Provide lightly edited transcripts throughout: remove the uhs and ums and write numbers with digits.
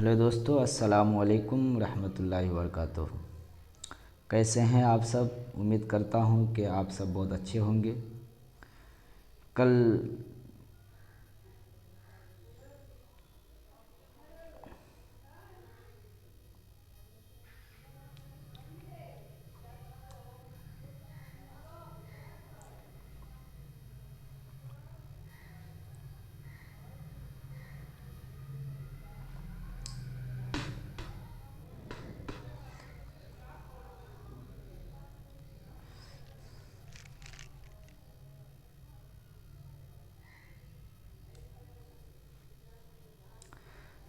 Hello दोस्तों, अस्सलाम वालेकुम रहमतुल्लाहि व बरकातुहू। कैसे हैं आप सब? उम्मीद करता हूं कि आप सब बहुत अच्छे होंगे। कल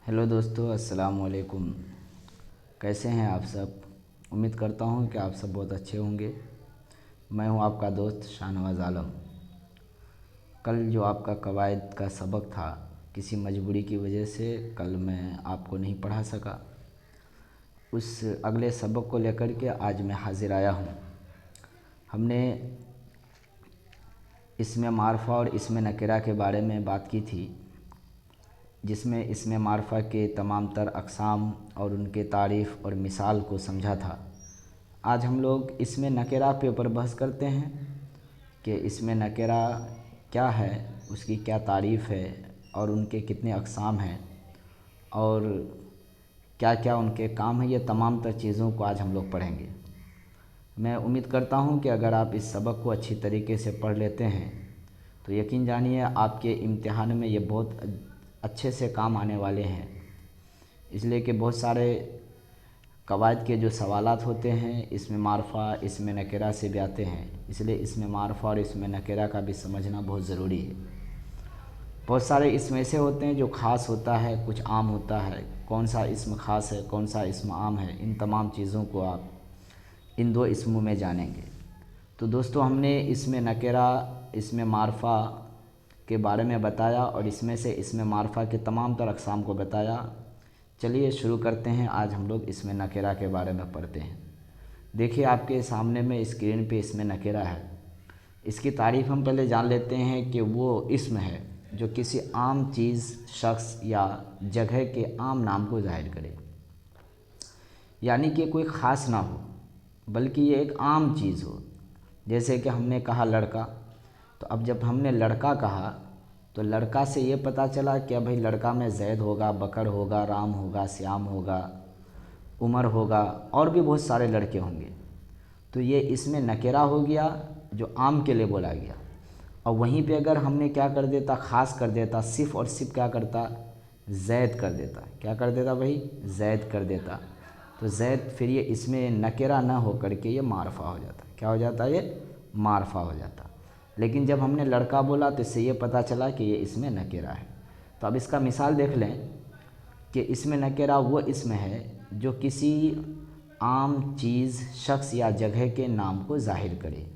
हेलो दोस्तों, अस्सलाम वालेकुम। कैसे हैं आप सब? उम्मीद करता हूं कि आप सब बहुत अच्छे होंगे। मैं हूं आपका दोस्त शाहनवाज़ आलम। कल जो आपका कवायद का सबक था, किसी मजबूरी की वजह से कल मैं आपको नहीं पढ़ा सका। उस अगले सबक को लेकर के आज मैं हाज़िर आया हूं। हमने इसमें मारफा और इसमें नकिरा के बारे में बात की थी, जिसमें इसमें मारफा के तमाम तर अक़साम और उनके तारीफ़ और मिसाल को समझा था। आज हम लोग इसमें नकिरा के ऊपर बहस करते हैं कि इसमें नकिरा क्या है, उसकी क्या तारीफ़ है और उनके कितने अक़साम हैं और क्या क्या उनके काम हैं। ये तमाम तर चीज़ों को आज हम लोग पढ़ेंगे। मैं उम्मीद करता हूँ कि अगर आप इस सबक को अच्छी तरीके से पढ़ लेते हैं तो यकीन जानिए आपके इम्तिहान में ये बहुत अच्छे से काम आने वाले हैं। इसलिए कि बहुत सारे कवायद के जो सवालात होते हैं इसमें मारफा इसमें नकिरा से भी आते हैं, इसलिए इसमें मारफा और इसमें नकिरा का भी समझना बहुत ज़रूरी है। बहुत सारे इसम ऐसे होते हैं जो ख़ास होता है, कुछ आम होता है। कौन सा इसम ख़ास है, कौन सा इसम आम है, इन तमाम चीज़ों को आप इन दो इसमों में जानेंगे। तो दोस्तों, हमने इसमें नकिरा इसमें मारफा के बारे में बताया और इसमें से इसमें मारफा के तमाम तर अक़साम को बताया। चलिए शुरू करते हैं। आज हम लोग इसमें नकिरा के बारे में पढ़ते हैं। देखिए आपके सामने में स्क्रीन पे इसमें नकिरा है। इसकी तारीफ़ हम पहले जान लेते हैं कि वो इसम है जो किसी आम चीज़, शख्स या जगह के आम नाम को ज़ाहिर करे, यानी कि कोई ख़ास ना हो बल्कि ये एक आम चीज़ हो। जैसे कि हमने कहा लड़का, तो अब जब हमने लड़का कहा तो लड़का से ये पता चला कि भाई लड़का में ज़ैद होगा, बकर होगा, राम होगा, श्याम होगा, उमर होगा और भी बहुत सारे लड़के होंगे। तो ये इसमें नकिरा हो गया जो आम के लिए बोला गया। और वहीं पे अगर हमने क्या कर देता, ख़ास कर देता, सिर्फ़ और सिर्फ क्या करता, ज़ैद कर देता। क्या कर देता भाई? ज़ैद कर देता। तो ज़ैद फिर ये इसमें नकिरा ना हो करके ये मारफा हो जाता। क्या हो जाता? ये मारफा हो जाता। लेकिन जब हमने लड़का बोला तो इससे ये पता चला कि ये इसमें नकिरा है। तो अब इसका मिसाल देख लें कि इसमें नकिरा वो इसमें है जो किसी आम चीज़, शख्स या जगह के नाम को ज़ाहिर करे,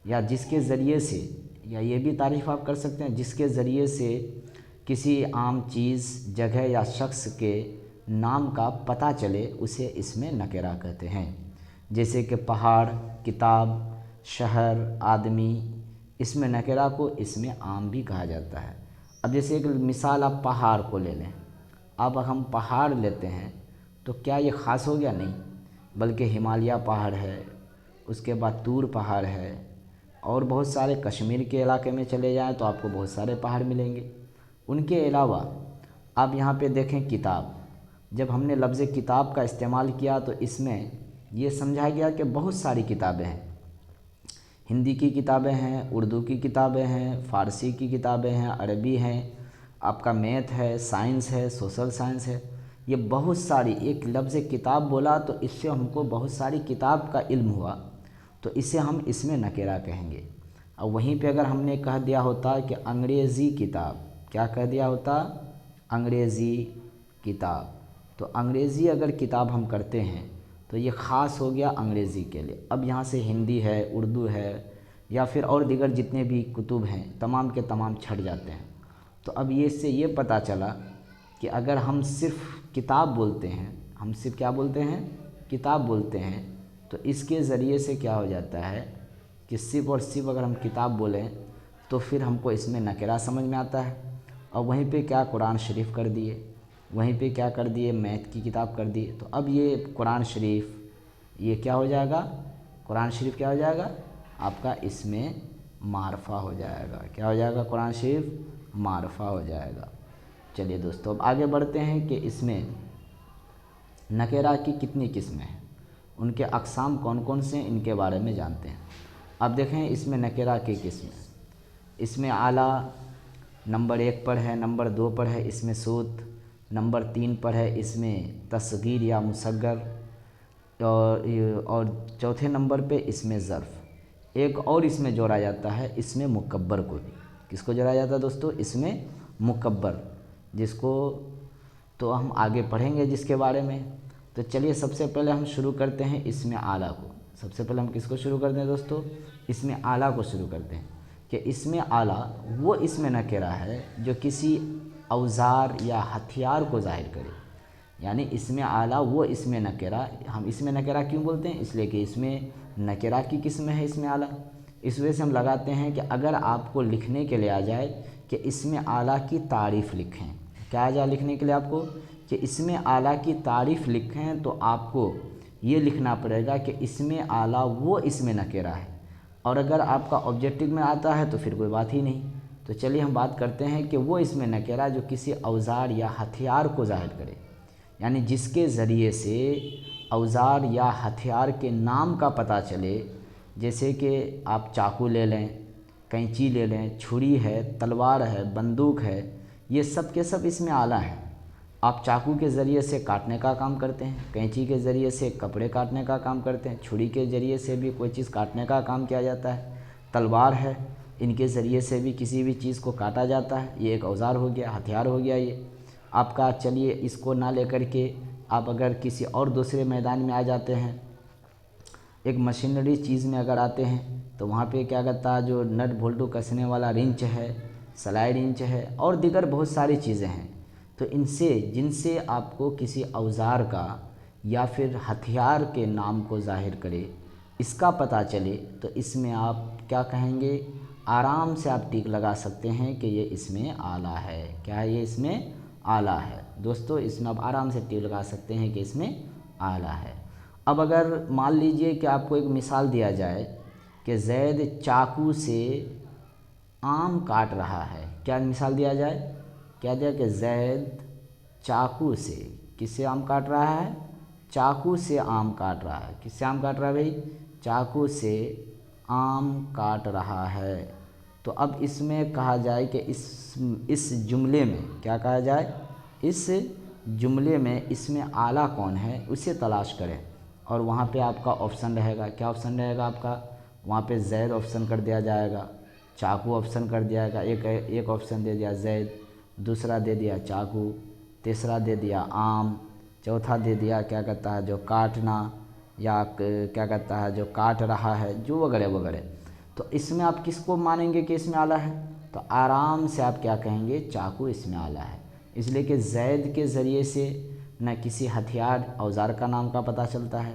या जिसके ज़रिए से, या ये भी तारीफ़ आप कर सकते हैं, जिसके ज़रिए से किसी आम चीज़, जगह या शख्स के नाम का पता चले, उसे इसमें नकिरा कहते हैं। जैसे कि पहाड़, किताब, शहर, आदमी, इसमें नकिरा को इसमें आम भी कहा जाता है। अब जैसे एक मिसाल आप पहाड़ को ले लें। अब हम पहाड़ लेते हैं तो क्या ये ख़ास हो गया? नहीं, बल्कि हिमालय पहाड़ है, उसके बाद तूर पहाड़ है और बहुत सारे, कश्मीर के इलाके में चले जाएं तो आपको बहुत सारे पहाड़ मिलेंगे। उनके अलावा आप यहाँ पे देखें किताब। जब हमने लफ्ज़ किताब का इस्तेमाल किया तो इसमें ये समझा गया कि बहुत सारी किताबें हैं। हिंदी की किताबें हैं, उर्दू की किताबें हैं, फ़ारसी की किताबें हैं, अरबी हैं, आपका मैथ है, साइंस है, सोशल साइंस है। ये बहुत सारी, एक लफ्ज़ किताब बोला तो इससे हमको बहुत सारी किताब का इल्म हुआ, तो इसे हम इसमें नकिरा कहेंगे। और वहीं पे अगर हमने कह दिया होता कि अंग्रेज़ी किताब, क्या कह दिया होता? अंग्रेज़ी किताब। तो अंग्रेज़ी अगर किताब हम करते हैं तो ये ख़ास हो गया अंग्रेज़ी के लिए। अब यहाँ से हिंदी है, उर्दू है या फिर और दीगर जितने भी कुतुब हैं, तमाम के तमाम छट जाते हैं। तो अब ये इससे ये पता चला कि अगर हम सिर्फ़ किताब बोलते हैं, हम सिर्फ क्या बोलते हैं? किताब बोलते हैं, तो इसके ज़रिए से क्या हो जाता है कि सिर्फ़ और सिर्फ अगर हम किताब बोलें तो फिर हमको इसमें नकिरा समझ में आता है। और वहीं पे क्या, कुरान शरीफ कर दिए। वहीं पे क्या कर दिए, मैथ की किताब कर दी। तो अब ये कुरान शरीफ ये क्या हो जाएगा, कुरान शरीफ क्या हो जाएगा आपका, इसमें मारफा हो जाएगा। क्या हो जाएगा, कुरान शरीफ मारफा हो जाएगा। चलिए दोस्तों अब आगे बढ़ते हैं कि इसमें नकेरा की कितनी किस्में हैं, उनके अक़साम कौन कौन से हैं, इनके बारे में जानते हैं। अब देखें इसमें नकेरा की किस्में, इसमें आला नंबर 1 पर है, नंबर 2 पर है इसमें सूत, नंबर 3 पर है इसमें तस्गीर या मुसग्गर, और चौथे नंबर पे इसमें ज़र्फ़। एक और इसमें जोड़ा जाता है इसमें मुकब्बर को भी। किसको जोड़ा जाता है दोस्तों, इसमें मुकब्बर, जिसको तो हम आगे पढ़ेंगे जिसके बारे में। तो चलिए सबसे पहले हम शुरू करते हैं इसमें आला को। सबसे पहले हम किसको शुरू करते हैं दोस्तों, इसमें आला को शुरू करते हैं कि इसमें आला वो इसमें नकेरा है जो किसी औज़ार या हथियार को ज़ाहिर करे। यानी इसमें आला वो इसमें नकेरा, हम इसमें नकेरा क्यों बोलते हैं, इसलिए कि इसमें नकेरा की किस्म है इसमें आला। इस वजह से हम लगाते हैं कि अगर आपको लिखने के लिए आ जाए कि इसमें आला की तारीफ़ लिखें, क्या आ जाए लिखने के लिए आपको कि इसमें आला की तारीफ़ लिखें, तो आपको ये लिखना पड़ेगा कि इसमें आला वो इसमें नकेरा है। और अगर आपका ऑब्जेक्टिव में आता है तो फिर कोई बात ही नहीं। तो चलिए हम बात करते हैं कि वो इसमें नकेरा जो किसी औज़ार या हथियार को ज़ाहिर करे, यानी जिसके ज़रिए से औज़ार या हथियार के नाम का पता चले। जैसे कि आप चाकू ले लें, कैंची ले लें, छुरी है, तलवार है, बंदूक है, ये सब के सब इसमें आला हैं। आप चाकू के ज़रिए से काटने का काम करते हैं, कैंची के ज़रिए से कपड़े काटने का काम करते हैं, छुरी के ज़रिए से भी कोई चीज़ काटने का काम किया जाता है, तलवार है, इनके ज़रिए से भी किसी भी चीज़ को काटा जाता है। ये एक औज़ार हो गया, हथियार हो गया ये आपका। चलिए इसको ना लेकर के आप अगर किसी और दूसरे मैदान में आ जाते हैं, एक मशीनरी चीज़ में अगर आते हैं, तो वहाँ पे क्या करता है, जो नट बोल्टू कसने वाला रिंच है, सलाई रिंच है और दीगर बहुत सारी चीज़ें हैं। तो इनसे जिनसे आपको किसी औज़ार का या फिर हथियार के नाम को ज़ाहिर करे, इसका पता चले, तो इसमें आप क्या कहेंगे, आराम से आप टिक लगा सकते हैं कि ये इसमें आला है। क्या है, ये इसमें आला है दोस्तों। इसमें आप आराम से टिक लगा सकते हैं कि इसमें आला है। अब अगर मान लीजिए कि आपको एक मिसाल दिया जाए कि ज़ैद चाकू से आम काट रहा है। क्या मिसाल दिया जाए, क्या दिया कि ज़ैद चाकू से किससे आम काट रहा है, चाकू से आम काट रहा है। किससे आम काट रहा है भाई, चाकू से आम काट रहा है। तो अब इसमें कहा जाए कि इस जुमले में क्या कहा जाए, इस जुमले में इसमें आला कौन है उसे तलाश करें। और वहाँ पे आपका ऑप्शन रहेगा, क्या ऑप्शन रहेगा आपका, वहाँ पे ज़ैद ऑप्शन कर दिया जाएगा, चाकू ऑप्शन कर दिया जाएगा, एक ऑप्शन दे दिया ज़ैद, दूसरा दे दिया चाकू, तीसरा दे दिया आम, चौथा दे दिया क्या कहता है जो काटना, या क्या कहता है जो काट रहा है, जो वगैरह वगैरह। तो इसमें आप किसको मानेंगे कि इसमें आला है, तो आराम से आप क्या कहेंगे, चाकू इसमें आला है। इसलिए कि ज़ैद के ज़रिए से न किसी हथियार औज़ार का नाम का पता चलता है।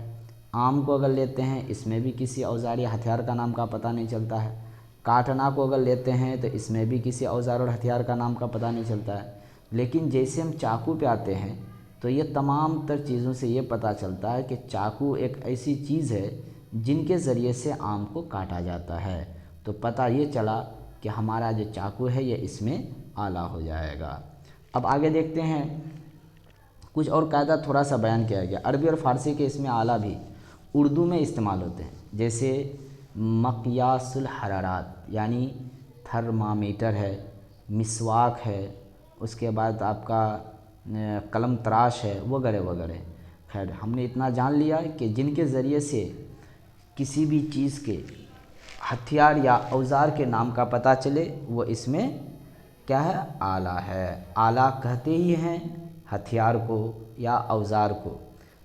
आम को अगर लेते हैं, इसमें भी किसी औज़ार या हथियार का नाम का पता नहीं चलता है। काटना को अगर लेते हैं तो इसमें भी किसी औज़ार और हथियार का नाम का पता नहीं चलता है। लेकिन जैसे हम चाकू पे आते हैं तो ये तमाम तर चीज़ों से ये पता चलता है कि चाकू एक ऐसी चीज़ है जिनके ज़रिए से आम को काटा जाता है। तो पता ये चला कि हमारा जो चाकू है ये इसमें आला हो जाएगा। अब आगे देखते हैं, कुछ और कायदा थोड़ा सा बयान किया गया। अरबी और फ़ारसी के इसमें आला भी उर्दू में इस्तेमाल होते हैं। जैसे मक़यासुल हरारात यानी थर्मामीटर है, मिसवाक है, उसके बाद आपका कलम तराश है, वगैरह वगैरह। खैर हमने इतना जान लिया कि जिनके ज़रिए से किसी भी चीज़ के हथियार या औज़ार के नाम का पता चले वो इसमें क्या है, आला है। आला कहते ही हैं हथियार को या औज़ार को।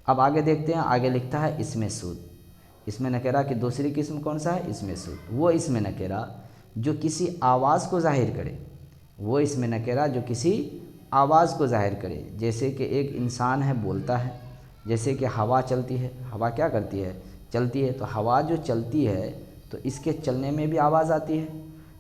अब आगे देखते हैं, आगे लिखता है इसमें सूद। इसमें नकेरा की दूसरी किस्म कौन सा है, इसमें सूद। वो इसमें नकेरा जो किसी आवाज़ को ज़ाहिर करे, वो इसमें नकेरा जो किसी आवाज़ को ज़ाहिर करे। जैसे कि एक इंसान है बोलता है, जैसे कि हवा चलती है, हवा क्या करती है, चलती है। तो हवा जो चलती है तो इसके चलने में भी आवाज़ आती है।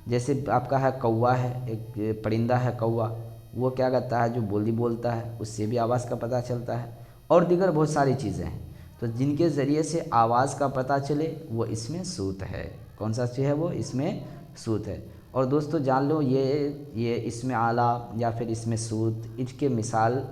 जैसे आपका है कौवा है, एक परिंदा है कौवा, वो क्या करता है, जो बोली बोलता है उससे भी आवाज़ का पता चलता है, और दीगर बहुत सारी चीज़ें हैं। तो जिनके ज़रिए से आवाज़ का पता चले वो इसमें सूत है। कौन सा चीज़ है वो, इसमें सूत है। और दोस्तों जान लो ये इसमें आला या फिर इसमें सूत, इसके मिसाल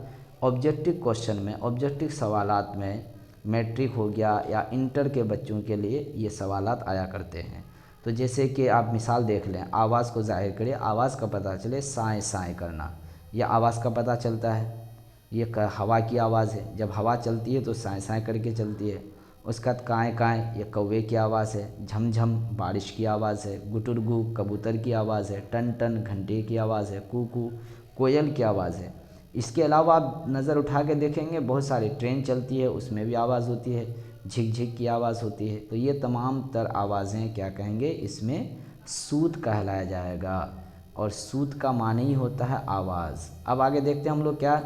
ऑब्जेक्टिव क्वेश्चन में, ऑब्जेक्टिव सवालात में, मैट्रिक हो गया या इंटर के बच्चों के लिए ये सवालात आया करते हैं। तो जैसे कि आप मिसाल देख लें, आवाज़ को ज़ाहिर करें, आवाज़ का पता चले, साएँ साएँ करना, यह आवाज़ का पता चलता है। ये हवा की आवाज़ है, जब हवा चलती है तो साएँ साएँ करके चलती है। उसके बाद काएँ काएँ, ये कौवे की आवाज़ है। झमझम बारिश की आवाज़ है। गुटुरगु कबूतर की आवाज़ है। टन टन घंटे की आवाज़ है। कू कोयल की आवाज़ है। इसके अलावा आप नज़र उठा के देखेंगे बहुत सारी ट्रेन चलती है, उसमें भी आवाज़ होती है, झिक झिक की आवाज़ होती है। तो ये तमाम तर आवाज़ें क्या कहेंगे, इसमें सूत कहलाया जाएगा। और सूत का माने ही होता है आवाज़। अब आगे देखते हैं हम लोग क्या,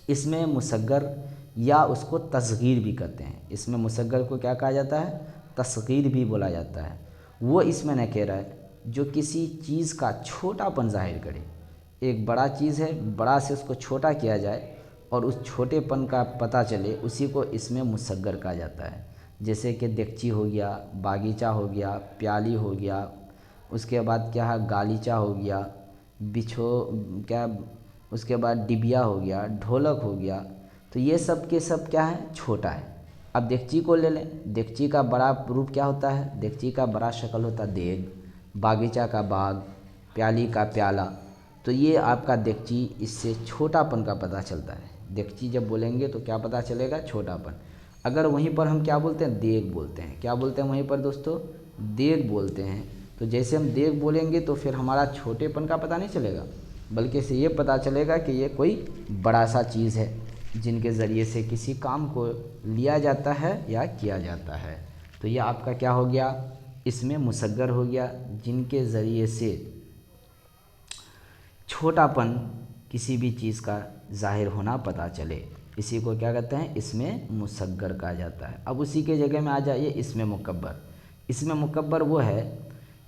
इसमें मुसग्गर या उसको तस्गीर भी कहते हैं। इसमें मुसग्गर को क्या कहा जाता है, तस्गीर भी बोला जाता है। वो इसमें नकेरा है जो किसी चीज़ का छोटापन ज़ाहिर करे। एक बड़ा चीज़ है, बड़ा से उसको छोटा किया जाए और उस छोटेपन का पता चले, उसी को इसमें मुसग्गर कहा जाता है। जैसे कि देगची हो गया, बागीचा हो गया, प्याली हो गया, उसके बाद क्या है, गालीचा हो गया, बिछो क्या, उसके बाद डिबिया हो गया, ढोलक हो गया। तो ये सब के सब क्या है, छोटा है। अब देगची को ले लें, देगची का बड़ा रूप क्या होता है, देगची का बड़ा शक्ल होता है देग, बागीचा का बाग, प्याली का प्याला। तो ये आपका देगची, इससे छोटापन का पता चलता है। देगची जब बोलेंगे तो क्या पता चलेगा, छोटापन। अगर वहीं पर हम क्या बोलते हैं, देग बोलते हैं। क्या बोलते हैं वहीं पर दोस्तों, देग बोलते हैं। तो जैसे हम देग बोलेंगे तो फिर हमारा छोटेपन का पता नहीं चलेगा, बल्कि इससे ये पता चलेगा कि ये कोई बड़ा सा चीज़ है जिनके ज़रिए से किसी काम को लिया जाता है या किया जाता है। तो ये आपका क्या हो गया, इसमें मुसग्गर हो गया, जिनके ज़रिए से छोटापन किसी भी चीज़ का ज़ाहिर होना पता चले, इसी को क्या कहते हैं, इसमें मुसग्गर कहा जाता है। अब उसी के जगह में आ जाइए इसमें मुकब्बर। इसमें मुकब्बर वो है,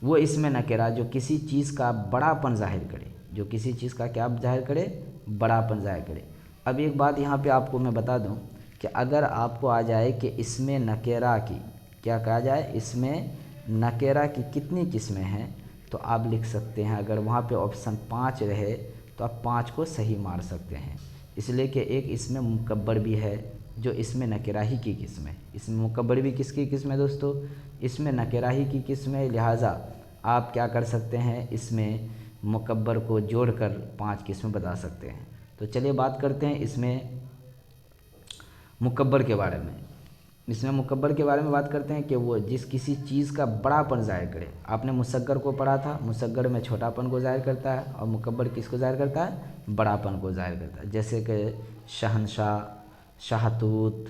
वो इसमें नकेरा जो किसी चीज़ का बड़ापन ज़ाहिर करे, जो किसी चीज़ का क्या ज़ाहिर करे, बड़ापन ज़ाहिर करे। अब एक बात यहाँ पे आपको मैं बता दूँ कि अगर आपको आ जाए कि इसमें नकेरा की क्या कहा जाए, इसमें नकेरा की कितनी किस्में हैं, तो आप लिख सकते हैं, अगर वहाँ पे ऑप्शन 5 रहे तो आप 5 को सही मार सकते हैं। इसलिए कि एक इसमें मुकब्बर भी है जो इसमें नकेरा ही की किस्म है। इसमें मुकब्बर भी किसकी किस्म है दोस्तों, इसमें नकेरा ही की किस्म है। लिहाजा आप क्या कर सकते हैं, इसमें मुकब्बर को जोड़कर 5 किस्में बता सकते हैं। तो चलिए बात करते हैं इसमें मुकब्बर के बारे में। इसमें मुकब्बर के बारे में बात करते हैं कि वो जिस किसी चीज़ का बड़ापन ज़ाहिर करे। आपने मुसग्गर को पढ़ा था, मुसग्गर में छोटापन को ज़ाहिर करता है और मुकब्बर किसको ज़ाहिर करता है, बड़ापन को ज़ाहिर करता है। जैसे कि शहनशाह, शाहतूत,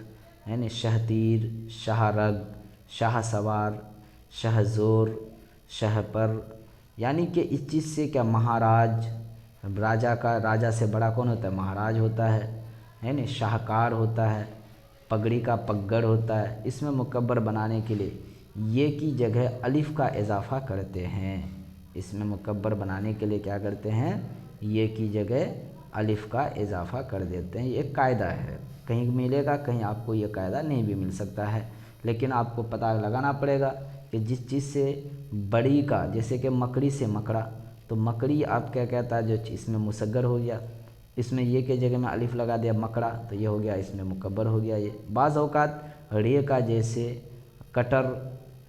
यानी शहतीर, शाहरग, शाहसवार, शहज़ोर, शहपर, यानी कि इस चीज़ से क्या, महाराज, राजा का, राजा से बड़ा कौन होता है, महाराज होता है ना, शाहकार होता है, पगड़ी का पगड़ होता है। इसमें मुकब्बर बनाने के लिए ये की जगह अलिफ़ का इजाफ़ा करते हैं। इसमें मुकब्बर बनाने के लिए क्या करते हैं, ये की जगह अलिफ़ का इजाफ़ा कर देते हैं। ये एक कायदा है, कहीं मिलेगा, कहीं आपको ये कायदा नहीं भी मिल सकता है, लेकिन आपको पता लगाना पड़ेगा कि जिस चीज़ से बड़ी का, जैसे कि मकड़ी से मकड़ा, तो मकड़ी आप क्या कहता है, जो इसमें मुसग्गर हो गया, इसमें ये के जगह में अलिफ़ लगा दिया मकड़ा, तो ये हो गया इसमें मुकब्बर हो गया। ये बाज़ औक़ात रे का जैसे कटर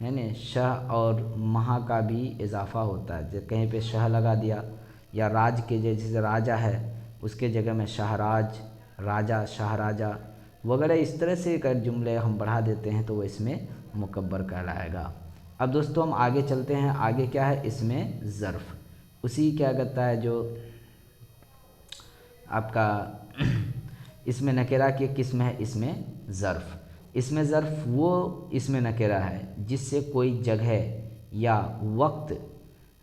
है ना, शह और महा का भी इजाफ़ा होता है, जब कहीं पे शह लगा दिया, या राज के जैसे राजा है उसके जगह में शाहराज, राजा, शाहराजा वगैरह, इस तरह से अगर जुमले हम बढ़ा देते हैं तो वो इसमें मुकब्बर कहलाएगा। अब दोस्तों हम आगे चलते हैं। आगे क्या है, इसमें ज़र्फ़, उसी क्या कहता है जो आपका इसमें नकेरा की किस्म है, इसमें ज़र्फ़। इसमें ज़र्फ़ वो इसमें नकेरा है जिससे कोई जगह या वक्त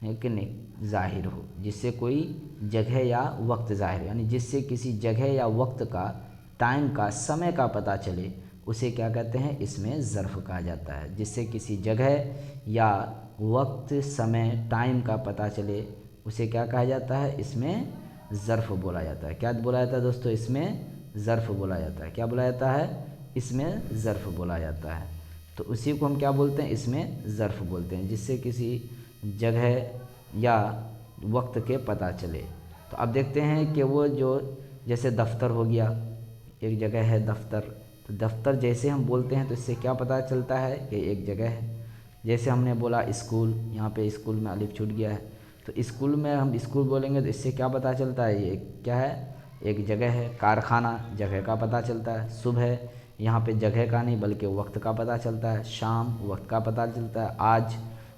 है कि नहीं ज़ाहिर हो, जिससे कोई जगह या वक्त ज़ाहिर, यानी जिससे किसी जगह या वक्त का, टाइम का, समय का पता चले, उसे क्या कहते हैं, इसमें ज़र्फ़ कहा जाता है। जिससे किसी जगह या वक्त, समय, टाइम का पता चले, उसे क्या कहा जाता है, इसमें ظرف بولا جاتا ہے۔ کیا بولا جاتا ہے دوستو؟ اس میں ظرف بولا جاتا ہے۔ کیا بولا جاتا ہے؟ اس میں ظرف بولا جاتا ہے۔ تو اسی کو ہم کیا بولتے ہیں؟ اس میں ظرف بولتے ہیں، جس سے کسی جگہ یا وقت کے پتہ چلے۔ تو اب دیکھتے ہیں کہ وہ جو جیسے دفتر ہو گیا، ایک جگہ ہے دفتر، تو دفتر جیسے ہم بولتے ہیں تو اس سے کیا پتہ چلتا ہے کہ ایک جگہ ہے۔ جیسے ہم نے بولا اسکول، یہاں پہ اسکول میں الف چھوٹ گیا ہے، تو اسکول میں ہم اسکول بولیں گے تو اس سے کیا پتہ چلتا ہے؟ یہ کیا ہے؟ ایک جگہ ہے۔ کارخانہ، جگہ کا پتہ چلتا ہے۔ صبح، یہاں پہ جگہ کا نہیں بلکہ وقت کا پتہ چلتا ہے۔ شام، وقت کا پتہ چلتا ہے۔ آج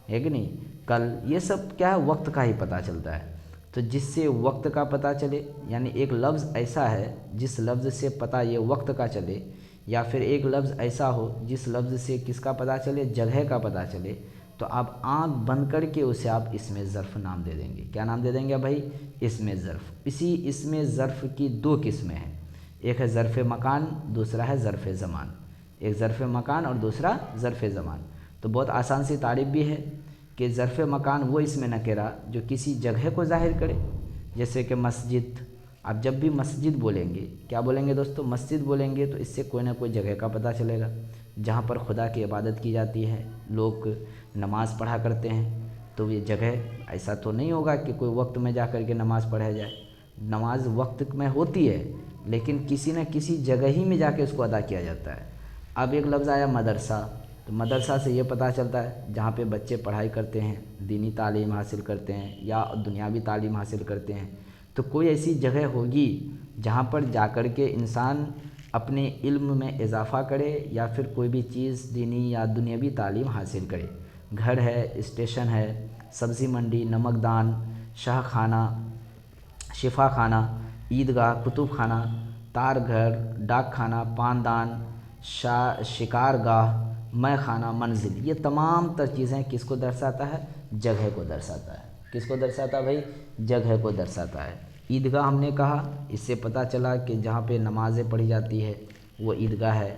ہے کہ نہیں، کل، یہ سب کیا ہے؟ وقت کا ہی پتہ چلتا ہے۔ تو جس سے وقت کا پتہ چلے، یعنی ایک لفظ ایسا ہے جس لفظ سے پتہ یہ وقت کا چلے، یا پھر ایک لفظ ایسا ہو جس لفظ سے کس کا پتہ چلے؟ جگہ کا پتہ چلے، تو آپ آنکھ بند کر کے اسے آپ اسم ظرف نام دے دیں گے۔ کیا نام دے دیں گے بھائی؟ اسم ظرف۔ اسی اسم ظرف کی دو قسمیں ہیں، ایک ہے ظرف مکان، دوسرا ہے ظرف زمان۔ ایک ظرف مکان اور دوسرا ظرف زمان۔ تو بہت آسان سی تعریف بھی ہے کہ ظرف مکان وہ اسم نکرہ جو کسی جگہ کو ظاہر کرے، جیسے کہ مسجد۔ آپ جب بھی مسجد بولیں گے، کیا بولیں گے دوستو؟ مسجد بولیں گے تو اس سے کوئی نہ کوئی جگہ کا پتہ چلے گا جہاں پر خدا کی عبادت کی جاتی ہے، لوگ نماز پڑھا کرتے ہیں۔ تو یہ جگہ، ایسا تو نہیں ہوگا کہ کوئی وقت میں جا کر کے نماز پڑھا جائے، نماز وقت میں ہوتی ہے لیکن کسی نہ کسی جگہ ہی میں جا کے اس کو ادا کیا جاتا ہے۔ اب ایک لفظ آیا مدرسہ، تو مدرسہ سے یہ پتہ چلتا ہے جہاں پہ بچے پڑھائی کرتے ہیں، دینی تعلیم حاصل کرتے ہیں یا دنیاوی تعلیم حاصل کرتے ہیں، تو کوئی ایسی جگہ ہوگی جہاں پر جا کر کے انسان اپنے علم میں اضافہ کرے یا پھر کوئی بھی چیز دینی یا دنیاوی تعلیم حاصل کرے۔ گھر ہے، اسٹیشن ہے، سبزی منڈی، نمک دان، شاہ خانہ، شفا خانہ، عیدگاہ، کتب خانہ، تار گھر، ڈاک خانہ، پاندان، شکار گاہ، مے خانہ، منزل، یہ تمام تر چیزیں کس کو درساتا ہے؟ جگہ کو درساتا ہے۔ کس کو درساتا ہے بھائی؟ جگہ کو درساتا ہے۔ عیدگاہ ہم نے کہا، اس سے پتہ چلا کہ جہاں پہ نمازیں پڑھی جاتی ہے وہ عیدگاہ ہے۔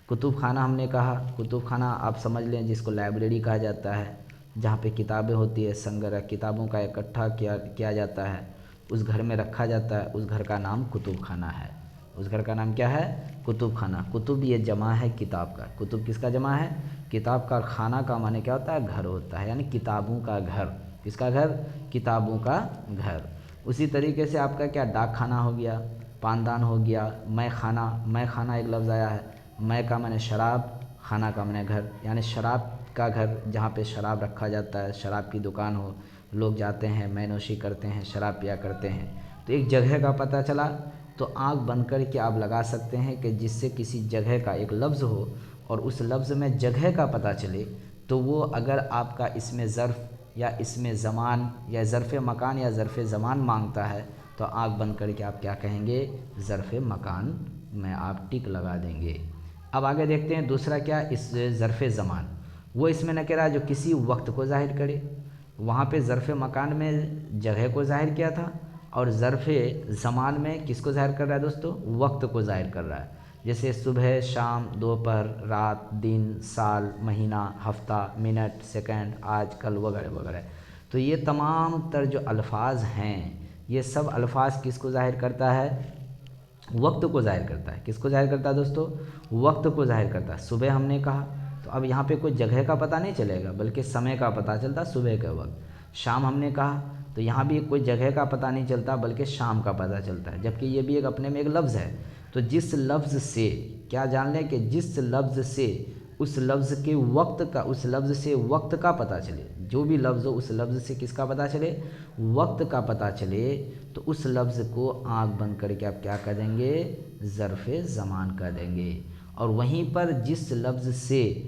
کتب خانہ ہم نے کہا، کتب خانہ آپ سمجھ لیں جس کو لائبریری کہا جاتا ہے، جہاں پہ کتابیں ہوتی ہے، سنگرہ کتابوں کا اکٹھا کیا جاتا ہے، اس گھر میں رکھا جاتا ہے، اس گھر کا نام کتب خانہ ہے۔ اس گھر کا نام کیا ہے؟ کتب خانہ۔ کتب یہ جمع ہے کتاب کا۔ کتب کس کا جمع ہے؟ کتاب کا۔ اور خانہ کا معنی کیا ہوتا ہے؟ گھر ہوتا ہے، یعنی کتابوں کا گھر۔ کس کا گھر؟ کتابوں کا گھر۔ اسی طریقے سے آپ کا کیا ڈاک خانہ ہو گیا، پاندان ہو گیا، مے خانہ۔ مے خانہ ایک لفظ آیا ہے، مے کا معنی شراب، خانہ کا معنی گھر، یعنی شراب کا گھر، جہاں پہ شراب رکھا جاتا ہے، شراب کی دکان ہو، لوگ جاتے ہیں، مے نوشی کرتے ہیں، شراب پیا کرتے ہیں۔ تو ایک جگہ کا پتہ چلا تو آنکھ بند کر کے آپ لگا سکتے ہیں کہ جس سے کسی جگہ کا ایک لفظ ہو اور اس لفظ میں جگہ کا پتہ چلے، تو وہ اگر آپ کا اسم ظرف یا اسم زمان یا ظرف مکان یا ظرف زمان مانگتا ہے تو آنکھ بند کر کے آپ کیا کہیں گے؟ ظرف مکان میں آپ ٹک لگا دیں گے۔ اب آگے دیکھتے ہیں دوسرا کیا؟ اس ظرف زمان، وہ اسم نکرہ جو کسی وقت کو ظاہر کرے۔ وہاں پہ ظرف مکان میں جگہ کو ظاہر کیا تھا، اور ظرف زمان میں کس کو ظاہر کر رہا ہے دوستو؟ وقت کو ظاہر کر رہا ہے، جیسے صبح، شام، دوپہر، رات، دن، سال، مہینہ، ہفتہ، منٹ، سیکنڈ، آج، کل، وغیرہ وغیرہ۔ تو یہ تمام تر جو الفاظ ہیں، یہ سب الفاظ کس کو ظاہر کرتا ہے؟ وقت کو ظاہر کرتا ہے۔ کس کو ظاہر کرتا ہے دوستو؟ وقت کو ظاہر کرتا ہے۔ صبح ہم نے کہا تو اب یہاں پہ کوئی جگہ کا پتہ نہیں چلے گا بلکہ سمے کا پتہ چلتا صبح کے وقت۔ شام ہم نے کہا تو یہاں بھی کوئی جگہ کا پتہ نہیں چلتا بلکہ شام کا پتہ چلتا ہے، جبکہ یہ بھی ایک اپنے میں ایک لفظ ہے۔ تو جس لفظ سے کیا جان لیں کہ جس لفظ سے اس لفظ کے وقت کا، اس لفظ سے وقت کا پتہ چلے، جو بھی لفظ ہو اس لفظ سے کس کا پتہ چلے؟ وقت کا پتہ چلے، تو اس لفظ کو آنکھ بند کر کے آپ کیا کر دیں گے؟ ظرف زمان کر دیں گے۔ اور وہیں پر جس لفظ سے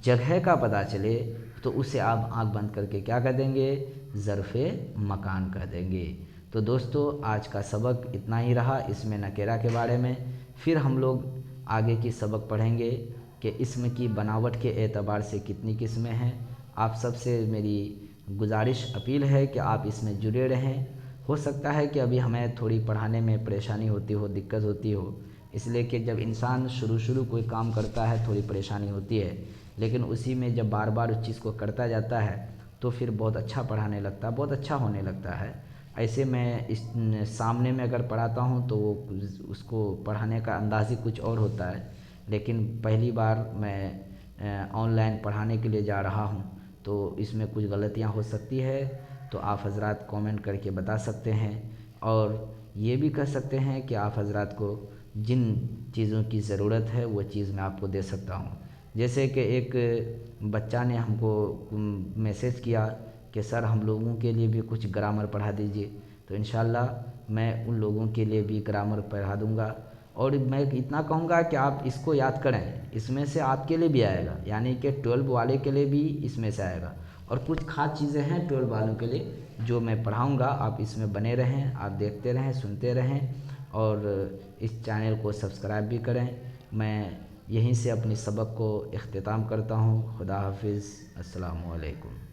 جگہ کا پتہ چلے تو اسے آپ آنکھ بند کر کے کیا کر دیں گے؟ ظرف مکان کر دیں گے۔ تو دوستو آج کا سبق اتنا ہی رہا اسم نکرہ کے بارے میں۔ پھر ہم لوگ آگے کی سبق پڑھیں گے کہ اسم کی بناوٹ کے اعتبار سے کتنی قسمیں ہیں۔ آپ سب سے میری گزارش اپیل ہے کہ آپ اس میں جڑے رہیں۔ ہو سکتا ہے کہ ابھی ہمیں تھوڑی پڑھانے میں پریشانی ہوتی ہو، دقت ہوتی ہو، اس لیے کہ جب انسان شروع کوئی کام کرتا ہے تھوڑی پریشانی ہوتی ہے، لیکن اسی میں جب بار بار اس چیز کو کرتا جاتا ہے تو پھر بہت اچھا پڑھانے لگتا ہے، بہت اچھا ہونے لگتا ہے۔ ایسے میں اس سامنے میں اگر پڑھاتا ہوں تو وہ اس کو پڑھانے کا انداز ہی کچھ اور ہوتا ہے، لیکن پہلی بار میں آن لائن پڑھانے کے لیے جا رہا ہوں تو اس میں کچھ غلطیاں ہو سکتی ہے، تو آپ حضرات کومنٹ کر کے بتا سکتے ہیں، اور یہ بھی کہہ سکتے ہیں کہ آپ حضرات کو جن چیزوں کی ضرورت ہے وہ چیز میں آپ کو دے سکتا ہوں۔ جیسے کہ ایک بچہ نے ہم کو میسیج کیا کہ سر ہم لوگوں کے لیے بھی کچھ گرامر پڑھا دیجیے، تو انشاءاللہ میں ان لوگوں کے لیے بھی گرامر پڑھا دوں گا، اور میں اتنا کہوں گا کہ آپ اس کو یاد کریں، اس میں سے آپ کے لیے بھی آئے گا، یعنی کہ 12 والے کے لیے بھی اس میں سے آئے گا، اور کچھ خاص چیزیں ہیں 12 والوں کے لیے جو میں پڑھاؤں گا۔ آپ اس میں بنے رہیں، آپ دیکھتے رہیں، سنتے رہیں، اور اس چینل کو سبسکرائب بھی کریں۔ میں یہیں سے اپنی سبق کو اختتام کرتا ہوں۔ خدا حافظ، السلام علیکم۔